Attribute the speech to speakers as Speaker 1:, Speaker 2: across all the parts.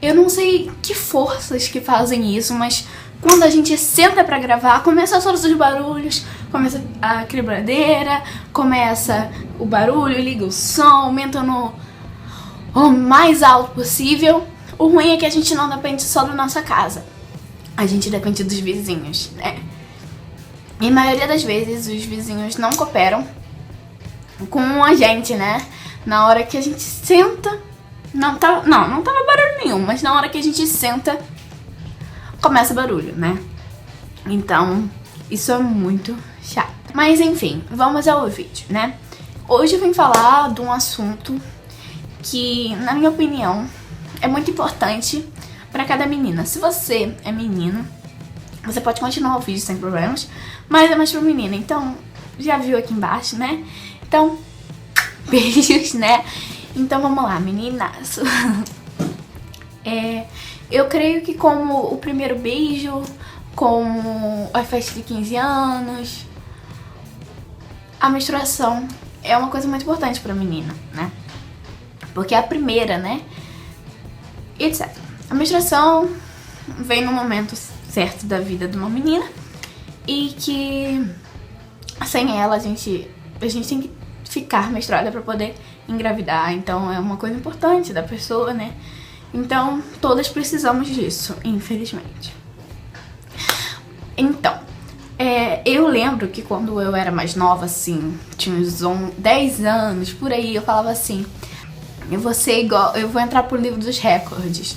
Speaker 1: Eu não sei que forças que fazem isso, mas quando a gente senta pra gravar, começa todos os barulhos, começa a quebradeira, começa o barulho, liga o som, aumenta no mais alto possível. O ruim é que a gente não depende só da nossa casa, a gente depende dos vizinhos, né? E a maioria das vezes os vizinhos não cooperam com a gente, né? Na hora que a gente senta, não tava barulho nenhum, mas na hora que a gente senta, começa barulho, né? Então, isso é muito chato. Mas enfim, vamos ao vídeo, né? Hoje eu vim falar de um assunto que, na minha opinião, é muito importante pra cada menina. Se você é menino, você pode continuar o vídeo sem problemas, mas é mais pra menina, então já viu aqui embaixo, né? Então, beijos, né? Então vamos lá, meninas. Eu creio que como o primeiro beijo, como a festa de 15 anos, a menstruação é uma coisa muito importante pra menina, né? Porque é a primeira, né? Etc. A menstruação vem no momento certo da vida de uma menina e que sem ela a gente tem que ficar menstruada pra poder engravidar. Então é uma coisa importante da pessoa, né? Então todas precisamos disso, infelizmente. Então, eu lembro que quando eu era mais nova, assim, tinha uns 10 anos, por aí, eu falava assim: eu vou ser igual, eu vou entrar pro livro dos recordes.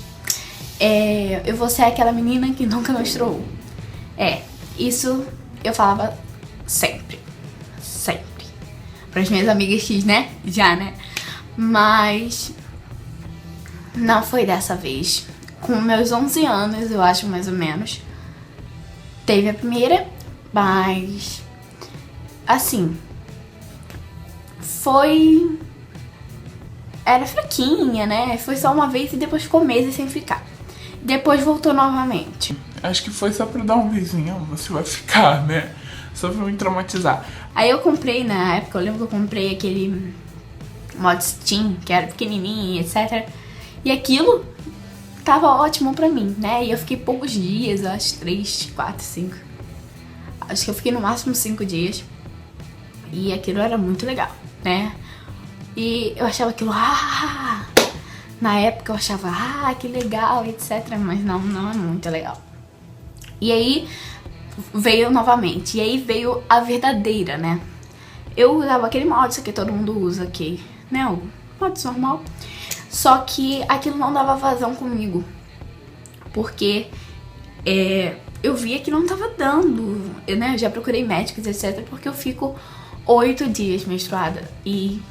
Speaker 1: Eu vou ser aquela menina que nunca menstruou. Isso eu falava sempre. Sempre. Pras minhas amigas X, né? Já, né? Mas não foi dessa vez. Com meus 11 anos, eu acho, mais ou menos, teve a primeira, mas assim, era fraquinha, né? Foi só uma vez e depois ficou meses sem ficar. Depois voltou novamente.
Speaker 2: Acho que foi só pra dar um beijinho, você vai ficar, né? Só pra me traumatizar.
Speaker 1: Aí eu comprei, na época, eu lembro que eu comprei aquele mod Steam, que era pequenininho, etc. E aquilo tava ótimo pra mim, né? E eu fiquei poucos dias, eu acho 3, 4, 5. Acho que eu fiquei no máximo 5 dias. E aquilo era muito legal, né? E eu achava aquilo, na época eu achava, que legal, etc. Mas não é muito legal. E aí veio novamente. E aí veio a verdadeira, né? Eu usava aquele molde que todo mundo usa aqui, né? O molde normal. Só que aquilo não dava vazão comigo. Porque eu via que não tava dando. Eu já procurei médicos, etc. Porque eu fico 8 dias menstruada. E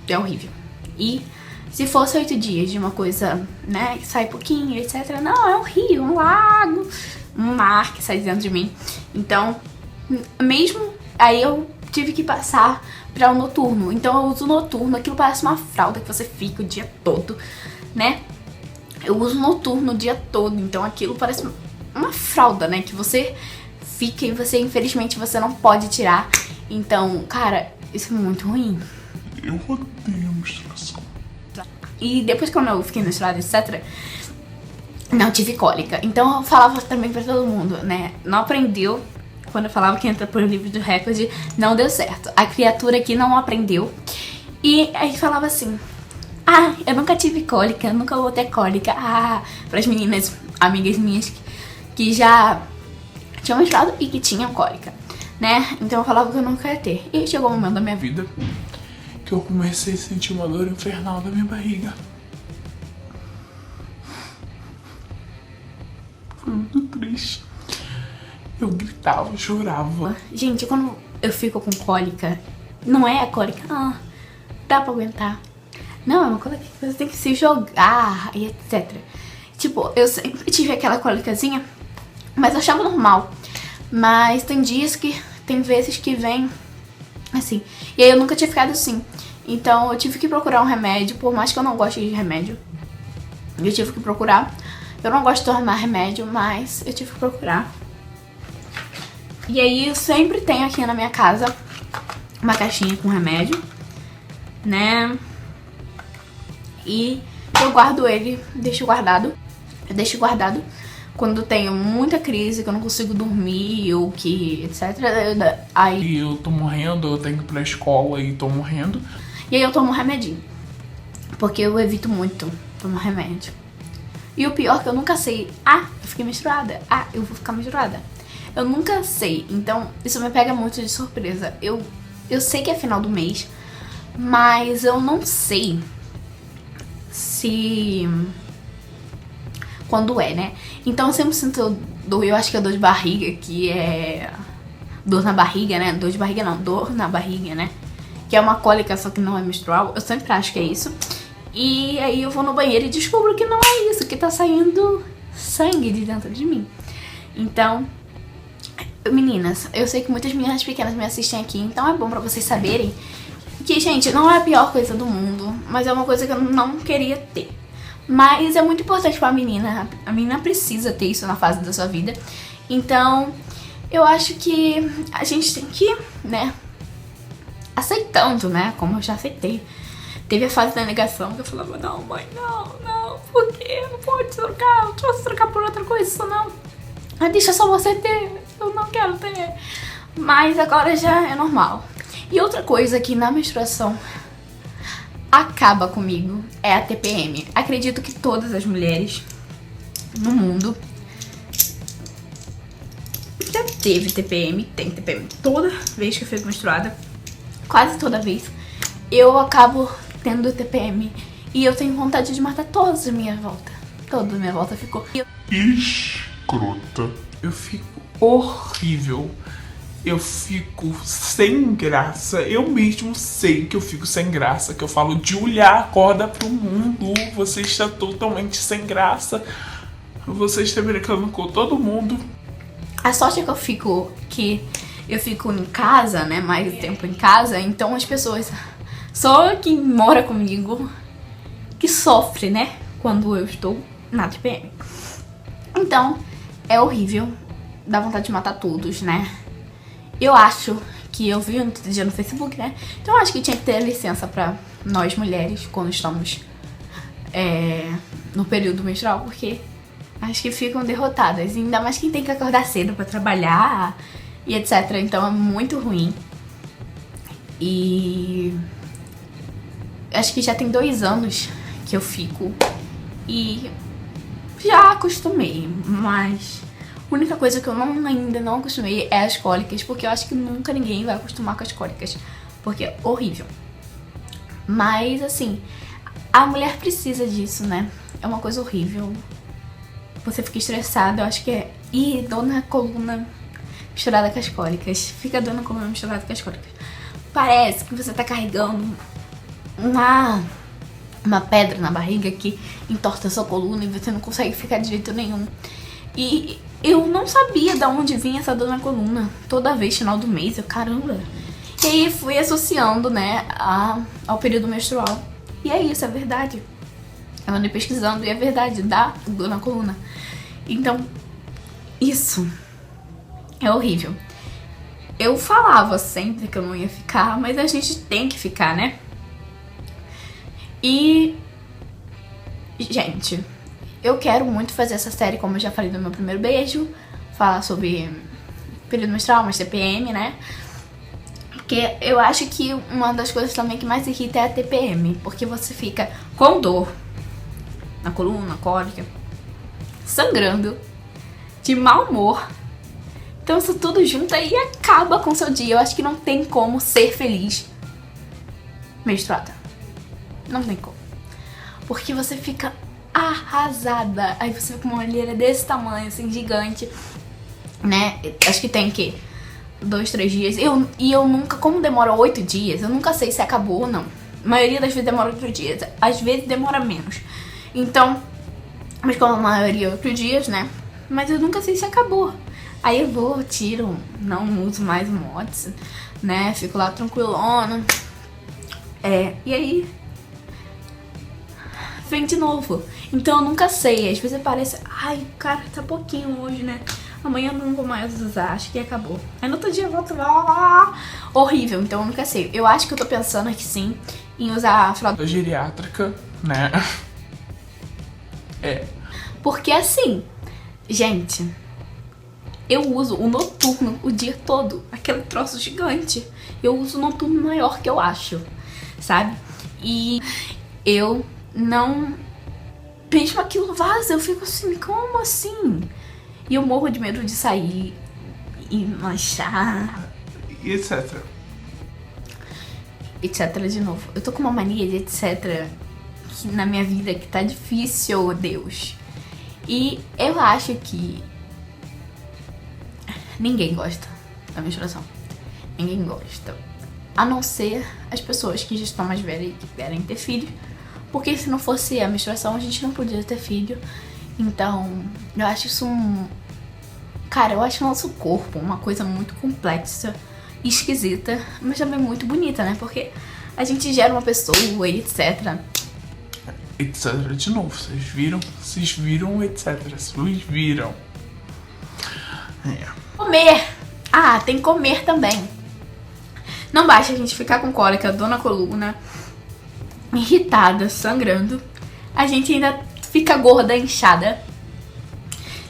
Speaker 1: é horrível. E se fosse 8 dias de uma coisa, né, que sai pouquinho, etc. Não, é um rio, um lago, um mar que sai dentro de mim. Então, mesmo aí eu tive que passar pra um noturno. Então eu uso noturno, aquilo parece uma fralda que você fica o dia todo, né? Eu uso noturno o dia todo, então aquilo parece uma fralda, né? Que você fica e você, infelizmente, você não pode tirar. Então, cara, isso é muito ruim.
Speaker 2: Eu odeio menstruação.
Speaker 1: E depois quando eu fiquei menstruada, etc., não tive cólica. Então eu falava também pra todo mundo, né? Não aprendeu. Quando eu falava que entra por livro do recorde, não deu certo. A criatura aqui não aprendeu. E aí falava assim: eu nunca tive cólica, nunca vou ter cólica. Pras meninas, amigas minhas que já tinham menstruado e que tinham cólica, né? Então eu falava que eu nunca ia ter. E chegou o momento da minha vida
Speaker 2: que eu comecei a sentir uma dor infernal na minha barriga. Foi muito triste. Eu gritava, chorava.
Speaker 1: Gente, quando eu fico com cólica, não é a cólica, dá pra aguentar. Não, é uma cólica que você tem que se jogar e etc. Tipo, eu sempre tive aquela cólicazinha, mas eu achava normal. Mas tem vezes que vem assim. E aí eu nunca tinha ficado assim. Então eu tive que procurar um remédio, por mais que eu não goste de remédio. Eu tive que procurar. Eu não gosto de tomar remédio, mas eu tive que procurar. E aí eu sempre tenho aqui na minha casa uma caixinha com remédio, né? E eu guardo ele, deixo guardado. Eu deixo guardado quando tenho muita crise, que eu não consigo dormir ou que etc. Aí
Speaker 2: eu tô morrendo, eu tenho que ir pra escola e tô morrendo.
Speaker 1: E aí eu tomo remedinho. Porque eu evito muito tomar remédio. E o pior é que eu nunca sei. Eu fiquei menstruada. Eu vou ficar menstruada. Eu nunca sei. Então, isso me pega muito de surpresa. Eu sei que é final do mês, mas eu não sei se... quando é, né? Então eu sempre sinto dor. Eu acho que é dor de barriga, que é... dor na barriga, né? Dor de barriga não, dor na barriga, né? Que é uma cólica, só que não é menstrual. Eu sempre acho que é isso. E aí eu vou no banheiro e descubro que não é isso, que tá saindo sangue de dentro de mim. Então, meninas, eu sei que muitas meninas pequenas me assistem aqui, então é bom pra vocês saberem que, gente, não é a pior coisa do mundo, mas é uma coisa que eu não queria ter. Mas é muito importante pra menina. A menina precisa ter isso na fase da sua vida. Então, eu acho que a gente tem que, né, aceitando, né, como eu já aceitei. Teve a fase da negação que eu falava, não, mãe, não, por quê? Não pode trocar, eu posso trocar por outra coisa, isso não. Deixa só você ter, eu não quero ter. Mas agora já é normal. E outra coisa que na menstruação acaba comigo é a TPM. Acredito que todas as mulheres no mundo já teve TPM, tem TPM. Toda vez que eu fico menstruada, quase toda vez, eu acabo tendo TPM. E eu tenho vontade de matar todos à minha volta. Toda a minha volta ficou
Speaker 2: escrota. Eu fico horrível. Eu fico sem graça. Eu mesmo sei que eu fico sem graça. Que eu falo, Julia, acorda pro mundo. Você está totalmente sem graça. Você está brincando com todo mundo.
Speaker 1: A sorte é que eu fico em casa, né? Mais tempo em casa. Então as pessoas... Só quem mora comigo que sofre, né? Quando eu estou na TPM. Então, é horrível. Dá vontade de matar todos, né? Eu acho que eu vi um dia no Facebook, né? Então eu acho que tinha que ter licença pra nós mulheres quando estamos no período menstrual, porque acho que ficam derrotadas. E ainda mais quem tem que acordar cedo pra trabalhar e etc. Então é muito ruim. E acho que já tem 2 anos que eu fico e já acostumei, mas a única coisa que eu ainda não acostumei é as cólicas, porque eu acho que nunca ninguém vai acostumar com as cólicas, porque é horrível. Mas assim, a mulher precisa disso, né? É uma coisa horrível. Você fica estressada, eu acho que é... Ih, dor na coluna misturada com as cólicas. Fica dor na coluna misturada com as cólicas. Parece que você tá carregando uma pedra na barriga que entorta a sua coluna e você não consegue ficar de jeito nenhum. E eu não sabia de onde vinha essa dor na coluna. Toda vez, final do mês, caramba. E aí fui associando, né, ao período menstrual. E é isso, é verdade. Eu andei pesquisando e é verdade, dá dor na coluna. Então, isso é horrível. Eu falava sempre que eu não ia ficar, mas a gente tem que ficar, né? E, gente, eu quero muito fazer essa série, como eu já falei no meu primeiro beijo, falar sobre período menstrual, mas TPM, né? Porque eu acho que uma das coisas também que mais irrita é a TPM, porque você fica com dor na coluna, cólica, sangrando, de mau humor. Então isso tudo junto aí acaba com o seu dia. Eu acho que não tem como ser feliz menstruada. Não tem como. Porque você fica arrasada. Aí você fica com uma olheira desse tamanho, assim, gigante, né? Acho que tem que 2, 3 dias. E eu nunca, como demora 8 dias, eu nunca sei se acabou ou não. A maioria das vezes demora 8 dias. Às vezes demora menos. Então, mas como a maioria é 8 dias, né? Mas eu nunca sei se acabou. Aí eu vou, tiro, não uso mais o mods, né? Fico lá tranquilona. E aí vem de novo. Então eu nunca sei. Às vezes parece, ai, cara, tá pouquinho hoje, né? Amanhã eu não vou mais usar, acho que acabou. Aí no outro dia eu volto lá. Horrível, então eu nunca sei. Eu acho que eu tô pensando aqui sim em usar a fralda
Speaker 2: geriátrica, né? É.
Speaker 1: Porque assim, gente, eu uso o noturno o dia todo, aquele troço gigante. Eu uso o noturno maior que eu acho, sabe? E eu não... Mesmo aquilo vaza, eu fico assim, como assim? E eu morro de medo de sair e manchar.
Speaker 2: E etc.
Speaker 1: Etc de novo. Eu tô com uma mania de etc na minha vida que tá difícil, Deus. E eu acho que ninguém gosta da menstruação. Ninguém gosta. A não ser as pessoas que já estão mais velhas e que querem ter filhos. Porque se não fosse a menstruação, a gente não podia ter filho. Então, eu acho isso Cara, eu acho o nosso corpo uma coisa muito complexa e esquisita, mas também muito bonita, né? Porque a gente gera uma pessoa e etc.
Speaker 2: Etc de novo. Vocês viram, etc. Vocês viram. É.
Speaker 1: Comer! Ah, tem que comer também. Não basta a gente ficar com cólica, dor na coluna, irritada, sangrando. A gente ainda fica gorda, inchada.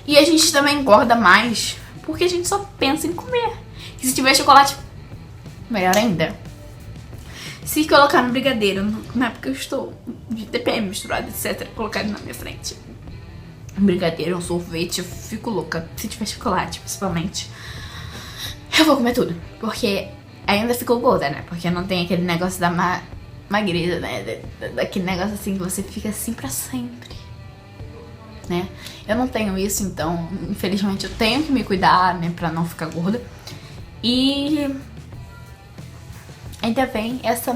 Speaker 1: E a gente também engorda mais porque a gente só pensa em comer. E se tiver chocolate, melhor ainda. Se colocar no brigadeiro, na época eu estou de TPM misturado, etc, colocar ele na minha frente. Um brigadeiro, um sorvete, eu fico louca. Se tiver chocolate, principalmente, eu vou comer tudo. Porque ainda ficou gorda, né? Porque não tem aquele negócio da magreza, né? Daquele negócio assim que você fica assim pra sempre, né? Eu não tenho isso, então, infelizmente, eu tenho que me cuidar, né? Pra não ficar gorda. E ainda vem esse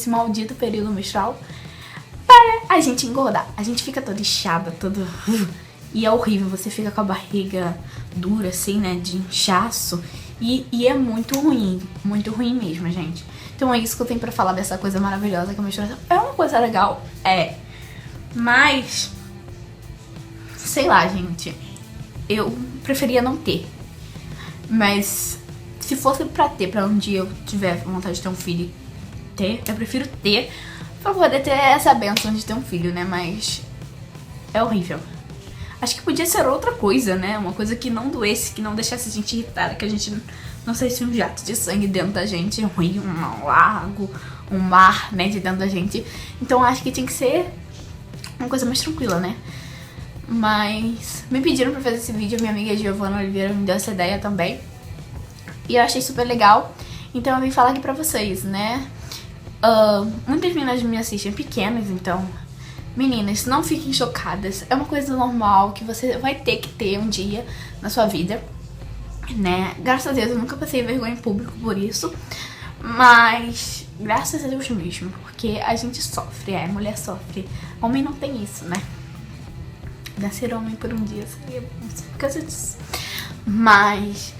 Speaker 1: maldito período menstrual para a gente engordar. A gente fica toda inchada, toda... E é horrível, você fica com a barriga dura, assim, né? De inchaço. E é muito ruim mesmo, gente. Então é isso que eu tenho pra falar dessa coisa maravilhosa que é a menstruação. É uma coisa legal, mas, sei lá, gente, eu preferia não ter. Mas se fosse pra ter, pra um dia eu tiver vontade de ter um filho e ter, eu prefiro ter pra poder ter essa bênção de ter um filho, né? Mas é horrível. Acho que podia ser outra coisa, né? Uma coisa que não doesse, que não deixasse a gente irritada, que a gente não sei se um jato de sangue dentro da gente, um rio, um lago, um mar, né, de dentro da gente. Então acho que tinha que ser uma coisa mais tranquila, né? Mas me pediram pra fazer esse vídeo, minha amiga Giovana Oliveira me deu essa ideia também. E eu achei super legal, então eu vim falar aqui pra vocês, né? Muitas meninas me assistem pequenas, então... Meninas, não fiquem chocadas, é uma coisa normal que você vai ter que ter um dia na sua vida, né? Graças a Deus eu nunca passei vergonha em público por isso, mas graças a Deus mesmo, porque a gente sofre, mulher sofre, homem não tem isso, né? Nascer homem por um dia seria por causa disso, mas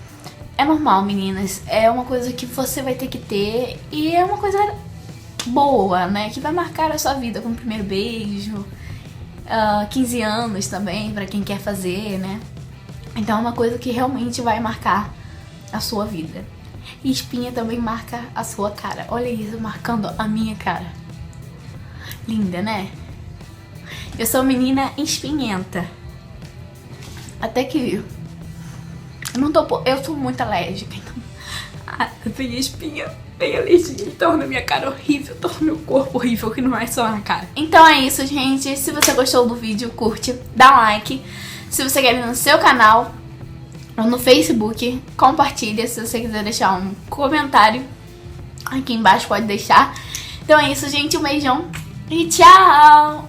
Speaker 1: é normal, meninas, é uma coisa que você vai ter que ter e é uma coisa boa, né? Que vai marcar a sua vida, como o primeiro beijo, 15 anos também, pra quem quer fazer, né? Então é uma coisa que realmente vai marcar a sua vida. E espinha também marca a sua cara. Olha isso, marcando a minha cara. Linda, né? Eu sou menina espinhenta. Até que eu sou muito alérgica, então eu peguei espinha, peguei alergia, torna minha cara horrível, torna meu corpo horrível, que não é só na cara. Então é isso, gente. Se você gostou do vídeo, curte, dá um like. Se você quer vir no seu canal ou no Facebook, compartilha. Se você quiser deixar um comentário aqui embaixo, pode deixar. Então é isso, gente. Um beijão e tchau!